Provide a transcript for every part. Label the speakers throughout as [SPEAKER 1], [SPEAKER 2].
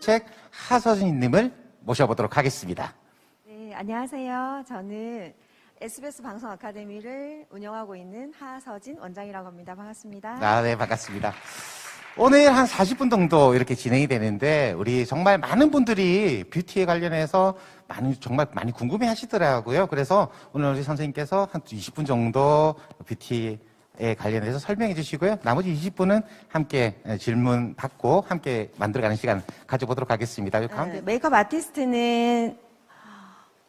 [SPEAKER 1] 주책 하서진님을 모셔보도록 하겠습니다.
[SPEAKER 2] 네, 안녕하세요. 저는 SBS 방송 아카데미를 운영하고 있는 하서진 원장이라고 합니다. 반갑습니다.
[SPEAKER 1] 네, 반갑습니다. 오늘 한 40분 정도 이렇게 진행이 되는데 우리 정말 많은 분들이 뷰티에 관련해서 정말 많이 궁금해 하시더라고요. 그래서 오늘 우리 선생님께서 한 20분 정도 뷰티에 관련해서 설명해 주시고요. 나머지 20분은 함께 질문 받고 함께 만들어가는 시간 가져보도록 하겠습니다. 가운데.
[SPEAKER 2] 메이크업 아티스트는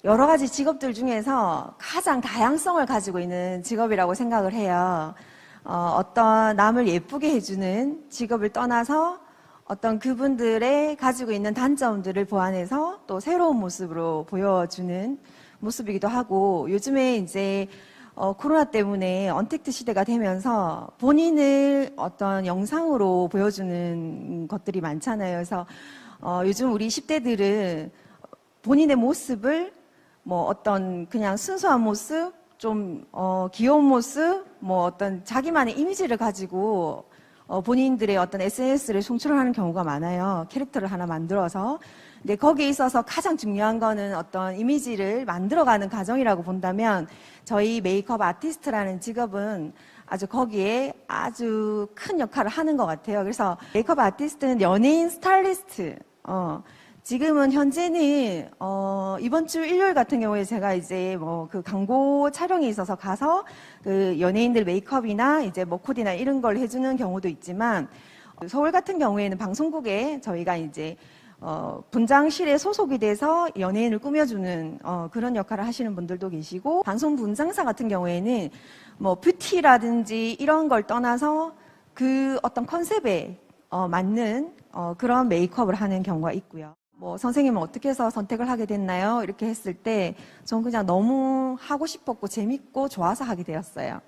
[SPEAKER 2] 여러 가지 직업들 중에서 가장 다양성을 가지고 있는 직업이라고 생각을 해요. 어떤 남을 예쁘게 해주는 직업을 떠나서 어떤 그분들의 가지고 있는 단점들을 보완해서 또 새로운 모습으로 보여주는 모습이기도 하고, 요즘에 이제 코로나 때문에 언택트 시대가 되면서 본인을 어떤 영상으로 보여주는 것들이 많잖아요. 그래서 요즘 우리 10대들은 본인의 모습을 뭐 어떤 그냥 순수한 모습, 좀 귀여운 모습, 뭐 어떤 자기만의 이미지를 가지고 본인들의 어떤 SNS를 송출하는 경우가 많아요. 캐릭터를 하나 만들어서. 근데 거기에 있어서 가장 중요한 거는 어떤 이미지를 만들어가는 과정이라고 본다면, 저희 메이크업 아티스트라는 직업은 아주 거기에 아주 큰 역할을 하는 것 같아요. 그래서 메이크업 아티스트는 연예인 스타일리스트, 지금은 현재는 이번 주 일요일 같은 경우에 제가 이제 뭐 그 광고 촬영이 있어서 가서 그 연예인들 메이크업이나 이제 뭐 코디나 이런 걸 해주는 경우도 있지만, 서울 같은 경우에는 방송국에 저희가 이제 분장실에 소속이 돼서 연예인을 꾸며주는 그런 역할을 하시는 분들도 계시고, 방송 분장사 같은 경우에는 뭐 뷰티라든지 이런 걸 떠나서 그 어떤 컨셉에 맞는 그런 메이크업을 하는 경우가 있고요. 뭐 선생님은 어떻게 해서 선택을 하게 됐나요? 이렇게 했을 때 전 그냥 너무 하고 싶었고 재밌고 좋아서 하게 되었어요.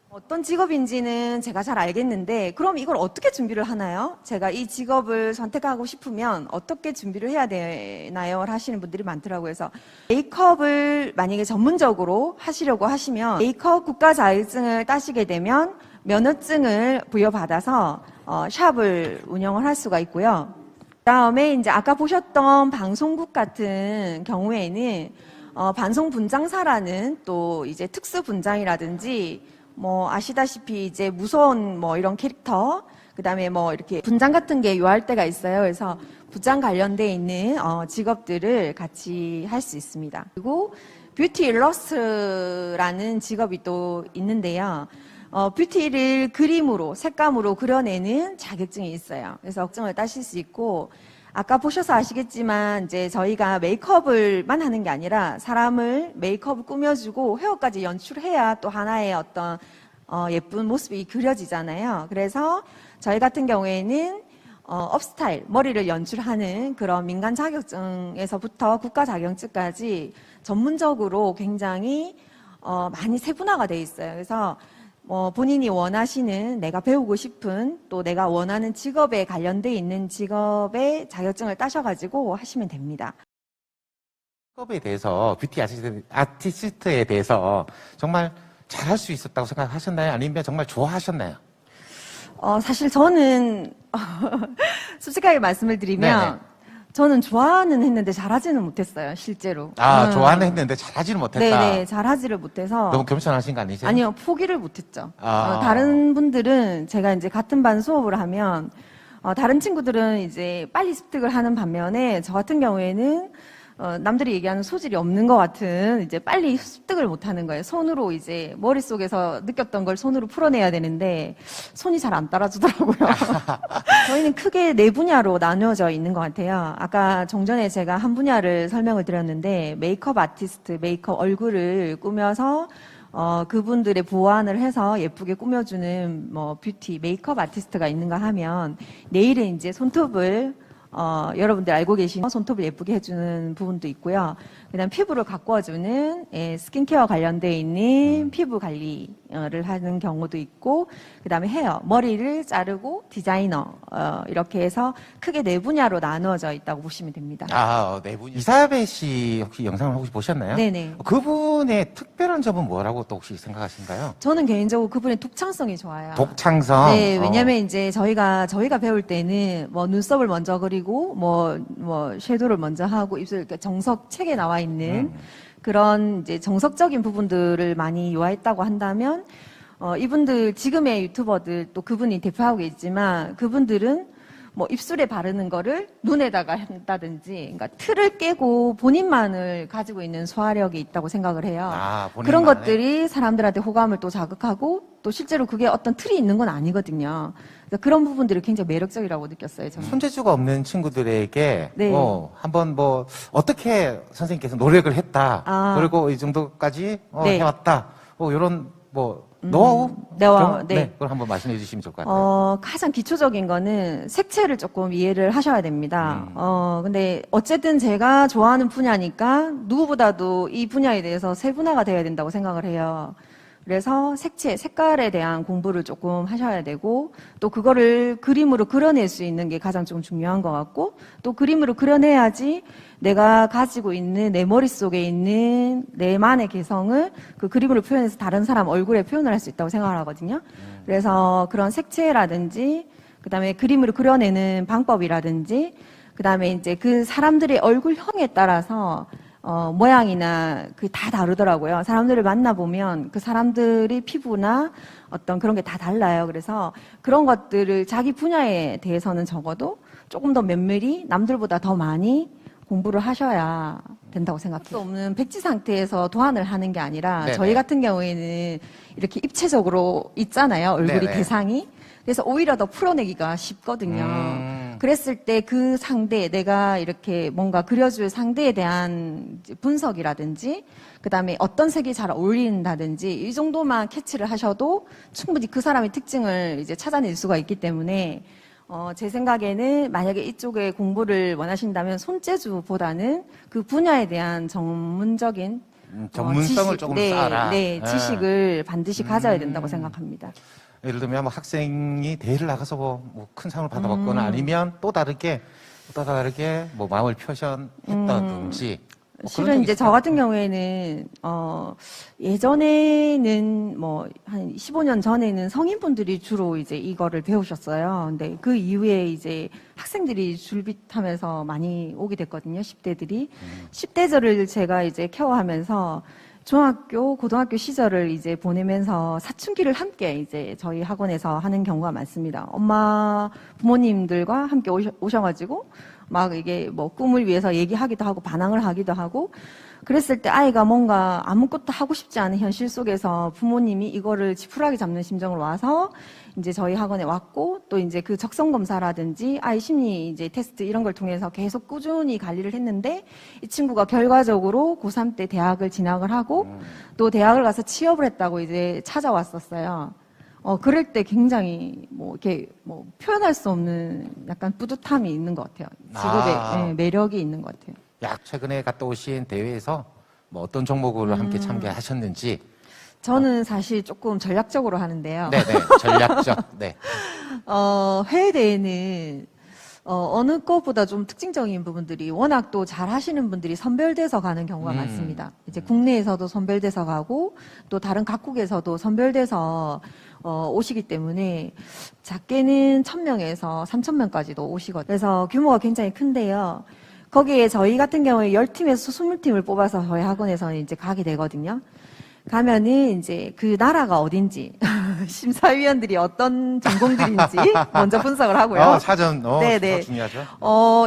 [SPEAKER 2] 어떤 직업인지는 제가 잘 알겠는데, 그럼 이걸 어떻게 준비를 하나요? 제가 이 직업을 선택하고 싶으면 어떻게 준비를 해야 되나요? 하시는 분들이 많더라고요. 그래서 메이크업을 만약에 전문적으로 하시려고 하시면 메이크업 국가 자격증을 따시게 되면 면허증을 부여받아서 샵을 운영을 할 수가 있고요. 그다음에 이제 아까 보셨던 방송국 같은 경우에는 방송 분장사라는 또 이제 특수 분장이라든지 뭐 아시다시피 이제 무서운 뭐 이런 캐릭터, 그다음에 뭐 이렇게 분장 같은 게 요할 때가 있어요. 그래서 분장 관련돼 있는 직업들을 같이 할 수 있습니다. 그리고 뷰티 일러스트라는 직업이 또 있는데요. 뷰티를 그림으로, 색감으로 그려내는 자격증이 있어요. 그래서 자격증을 따실 수 있고, 아까 보셔서 아시겠지만 이제 저희가 메이크업을만 하는 게 아니라 사람을 메이크업을 꾸며주고 헤어까지 연출해야 또 하나의 어떤 예쁜 모습이 그려지잖아요. 그래서 저희 같은 경우에는 업스타일, 머리를 연출하는 그런 민간 자격증에서부터 국가 자격증까지 전문적으로 굉장히 많이 세분화가 돼 있어요. 그래서 본인이 원하시는, 내가 배우고 싶은, 또 내가 원하는 직업에 관련돼 있는 직업의 자격증을 따셔가지고 하시면 됩니다.
[SPEAKER 1] 직업에 대해서 뷰티 아티스트에 대해서 정말 잘할 수 있었다고 생각하셨나요? 아니면 정말 좋아하셨나요?
[SPEAKER 2] 사실 저는 솔직하게 말씀을 드리면
[SPEAKER 1] 네네.
[SPEAKER 2] 저는 좋아는 했는데 잘하지는 못했어요, 실제로.
[SPEAKER 1] 좋아는 했는데 잘하지는 못했다.
[SPEAKER 2] 네네, 잘하지를 못해서.
[SPEAKER 1] 너무 겸손하신 거 아니세요?
[SPEAKER 2] 아니요, 포기를 못했죠. 다른 분들은 제가 이제 같은 반 수업을 하면 다른 친구들은 이제 빨리 습득을 하는 반면에 저 같은 경우에는 남들이 얘기하는 소질이 없는 것 같은, 이제 빨리 습득을 못 하는 거예요. 손으로 이제 머릿속에서 느꼈던 걸 손으로 풀어내야 되는데 손이 잘 안 따라주더라고요. 저희는 크게 네 분야로 나누어져 있는 것 같아요. 아까 종전에 제가 한 분야를 설명을 드렸는데, 메이크업 아티스트, 메이크업 얼굴을 꾸며서 그분들의 보완을 해서 예쁘게 꾸며주는 뭐 뷰티, 메이크업 아티스트가 있는가 하면, 내일은 이제 손톱을 여러분들 알고 계신 손톱을 예쁘게 해주는 부분도 있고요. 그다음 피부를 가꿔주는 스킨케어 관련되어 있는 피부 관리 PD를 하는 경우도 있고, 그 다음에 헤어, 머리를 자르고 디자이너, 이렇게 해서 크게 네 분야로 나누어져 있다고 보시면 됩니다.
[SPEAKER 1] 네 분. 이사벨 씨 혹시 영상을 혹시 보셨나요?
[SPEAKER 2] 네네.
[SPEAKER 1] 그분의 특별한 점은 뭐라고 또 혹시 생각하신가요?
[SPEAKER 2] 저는 개인적으로 그분의 독창성이 좋아요.
[SPEAKER 1] 독창성.
[SPEAKER 2] 네, 왜냐면 이제 저희가 배울 때는 뭐 눈썹을 먼저 그리고 뭐 섀도우를 먼저 하고 입술 이렇게 정석 책에 나와 있는 그런 이제 정석적인 부분들을 많이 요하했다고 한다면, 이분들 지금의 유튜버들 또 그분이 대표하고 있지만 그분들은 뭐 입술에 바르는 거를 눈에다가 한다든지, 그러니까 틀을 깨고 본인만을 가지고 있는 소화력이 있다고 생각을 해요. 그런 것들이 사람들한테 호감을 또 자극하고 또 실제로 그게 어떤 틀이 있는 건 아니거든요. 그래서 그런 부분들이 굉장히 매력적이라고 느꼈어요. 저는.
[SPEAKER 1] 손재주가 없는 친구들에게
[SPEAKER 2] 네.
[SPEAKER 1] 한번 뭐 어떻게 선생님께서 노력을 했다.
[SPEAKER 2] 아.
[SPEAKER 1] 그리고 이 정도까지
[SPEAKER 2] 네.
[SPEAKER 1] 해왔다. 이런 뭐 노하우?
[SPEAKER 2] 네.
[SPEAKER 1] 그걸 한번 말씀해 주시면 좋을 것 같아요.
[SPEAKER 2] 가장 기초적인 거는 색채를 조금 이해를 하셔야 됩니다. 근데 어쨌든 제가 좋아하는 분야니까 누구보다도 이 분야에 대해서 세분화가 되어야 된다고 생각을 해요. 그래서 색깔에 대한 공부를 조금 하셔야 되고, 또 그거를 그림으로 그려낼 수 있는 게 가장 좀 중요한 것 같고, 또 그림으로 그려내야지 내가 가지고 있는 내 머릿속에 있는 내만의 개성을 그 그림으로 표현해서 다른 사람 얼굴에 표현을 할 수 있다고 생각을 하거든요. 그래서 그런 색채라든지, 그 다음에 그림으로 그려내는 방법이라든지, 그 다음에 이제 그 사람들의 얼굴형에 따라서 모양이나 다 다르더라고요. 사람들을 만나보면 그 사람들의 피부나 어떤 그런 게 다 달라요. 그래서 그런 것들을 자기 분야에 대해서는 적어도 조금 더 면밀히 남들보다 더 많이 공부를 하셔야 된다고 생각해요. 없는 백지 상태에서 도안을 하는 게 아니라
[SPEAKER 1] 네네.
[SPEAKER 2] 저희 같은 경우에는 이렇게 입체적으로 있잖아요. 얼굴이
[SPEAKER 1] 네네.
[SPEAKER 2] 대상이. 그래서 오히려 더 풀어내기가 쉽거든요. 그랬을 때 그 상대, 내가 이렇게 뭔가 그려줄 상대에 대한 분석이라든지, 그 다음에 어떤 색이 잘 어울린다든지, 이 정도만 캐치를 하셔도 충분히 그 사람의 특징을 이제 찾아낼 수가 있기 때문에, 제 생각에는 만약에 이쪽에 공부를 원하신다면 손재주보다는 그 분야에 대한 전문적인
[SPEAKER 1] 전문성을
[SPEAKER 2] 지식,
[SPEAKER 1] 조금
[SPEAKER 2] 네,
[SPEAKER 1] 쌓아라.
[SPEAKER 2] 네, 지식을 반드시 가져야 된다고 생각합니다.
[SPEAKER 1] 예를 들면 뭐 학생이 대회를 나가서 뭐 큰 상을 받아봤거나 아니면 또 다르게 뭐 마음을 표현했다든지.
[SPEAKER 2] 실은 이제 저 같은 경우에는 예전에는 뭐 한 15년 전에는 성인분들이 주로 이제 이거를 배우셨어요. 근데 그 이후에 이제 학생들이 줄빗하면서 많이 오게 됐거든요. 10대들이. 10대들을 제가 이제 케어하면서 중학교, 고등학교 시절을 이제 보내면서 사춘기를 함께 이제 저희 학원에서 하는 경우가 많습니다. 엄마, 부모님들과 함께 오셔가지고 막 이게 뭐 꿈을 위해서 얘기하기도 하고 반항을 하기도 하고, 그랬을 때 아이가 뭔가 아무것도 하고 싶지 않은 현실 속에서 부모님이 이거를 지푸라기 잡는 심정으로 와서 이제 저희 학원에 왔고, 또 이제 그 적성 검사라든지 아이 심리 이제 테스트 이런 걸 통해서 계속 꾸준히 관리를 했는데, 이 친구가 결과적으로 고3 때 대학을 진학을 하고 또 대학을 가서 취업을 했다고 이제 찾아왔었어요. 그럴 때 굉장히 뭐 이렇게 뭐 표현할 수 없는 약간 뿌듯함이 있는 것 같아요. 직업에 네, 매력이 있는 것 같아요.
[SPEAKER 1] 최근에 갔다 오신 대회에서 뭐 어떤 종목으로 함께 참가하셨는지.
[SPEAKER 2] 저는 사실 조금 전략적으로 하는데요.
[SPEAKER 1] 네네, 전략적. 네.
[SPEAKER 2] 해외 대회는 어느 것보다 좀 특징적인 부분들이 워낙 또 잘 하시는 분들이 선별돼서 가는 경우가 많습니다. 이제 국내에서도 선별돼서 가고 또 다른 각국에서도 선별돼서 오시기 때문에 작게는 1000명에서 3000명까지도 오시거든요. 그래서 규모가 굉장히 큰데요. 거기에 저희 같은 경우에 10팀에서 20팀을 뽑아서 저희 학원에서 이제 가게 되거든요. 가면은 이제 그 나라가 어딘지, 심사위원들이 어떤 전공들인지 먼저 분석을 하고요.
[SPEAKER 1] 사전,
[SPEAKER 2] 네네.
[SPEAKER 1] 중요하죠.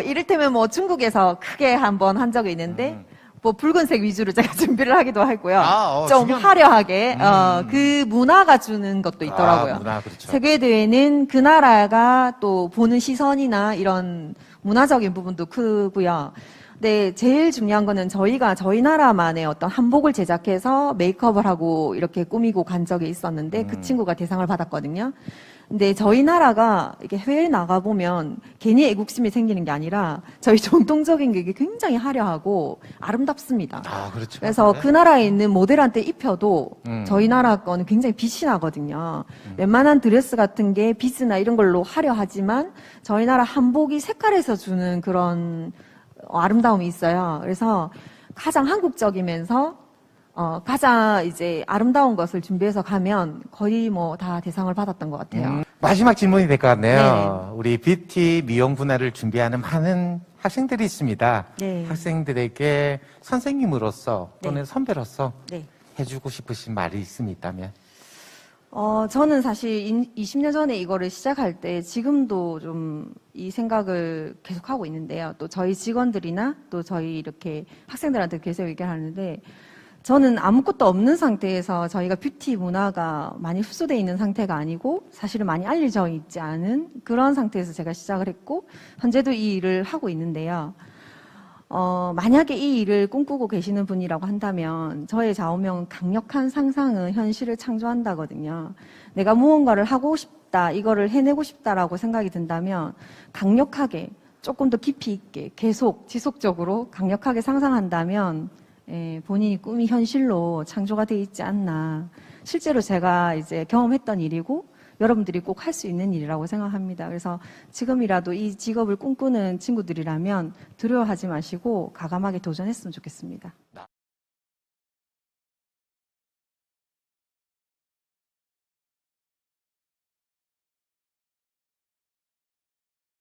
[SPEAKER 2] 이를테면 뭐 중국에서 크게 한번 한 적이 있는데, 뭐 붉은색 위주로 제가 준비를 하기도 하고요. 좀 화려하게, 그 문화가 주는 것도 있더라고요.
[SPEAKER 1] 문화, 그렇죠.
[SPEAKER 2] 세계대회는 그 나라가 또 보는 시선이나 이런 문화적인 부분도 크고요. 네, 제일 중요한 거는 저희가 저희 나라만의 어떤 한복을 제작해서 메이크업을 하고 이렇게 꾸미고 간 적이 있었는데 그 친구가 대상을 받았거든요. 근데 저희 나라가 이렇게 해외에 나가보면 괜히 애국심이 생기는 게 아니라 저희 전통적인 게 굉장히 화려하고 아름답습니다.
[SPEAKER 1] 아, 그렇죠.
[SPEAKER 2] 그래서
[SPEAKER 1] 네.
[SPEAKER 2] 그 나라에 있는 모델한테 입혀도
[SPEAKER 1] 음.
[SPEAKER 2] 저희 나라 거는 굉장히 빛이 나거든요. 웬만한 드레스 같은 게 비스나 이런 걸로 화려하지만 저희 나라 한복이 색깔에서 주는 그런 아름다움이 있어요. 그래서 가장 한국적이면서 가장 이제 아름다운 것을 준비해서 가면 거의 뭐 다 대상을 받았던 것 같아요.
[SPEAKER 1] 마지막 질문이 될 것 같네요.
[SPEAKER 2] 네네.
[SPEAKER 1] 우리 뷰티 미용 분야를 준비하는 많은 학생들이 있습니다.
[SPEAKER 2] 네.
[SPEAKER 1] 학생들에게 선생님으로서 또는
[SPEAKER 2] 네.
[SPEAKER 1] 선배로서
[SPEAKER 2] 네.
[SPEAKER 1] 해주고 싶으신 말이 있다면?
[SPEAKER 2] 저는 사실 20년 전에 이거를 시작할 때 지금도 좀 이 생각을 계속하고 있는데요. 또 저희 직원들이나 또 저희 이렇게 학생들한테 계속 얘기를 하는데 저는 아무것도 없는 상태에서 저희가 뷰티 문화가 많이 흡수되어 있는 상태가 아니고 사실은 많이 알려져 있지 않은 그런 상태에서 제가 시작을 했고 현재도 이 일을 하고 있는데요. 만약에 이 일을 꿈꾸고 계시는 분이라고 한다면 저의 좌우명 강력한 상상은 현실을 창조한다거든요. 내가 무언가를 하고 싶다, 이거를 해내고 싶다라고 생각이 든다면 강력하게 조금 더 깊이 있게 계속 지속적으로 강력하게 상상한다면 본인이 꿈이 현실로 창조가 돼 있지 않나. 실제로 제가 이제 경험했던 일이고 여러분들이 꼭 할 수 있는 일이라고 생각합니다. 그래서 지금이라도 이 직업을 꿈꾸는 친구들이라면 두려워하지 마시고 과감하게 도전했으면 좋겠습니다.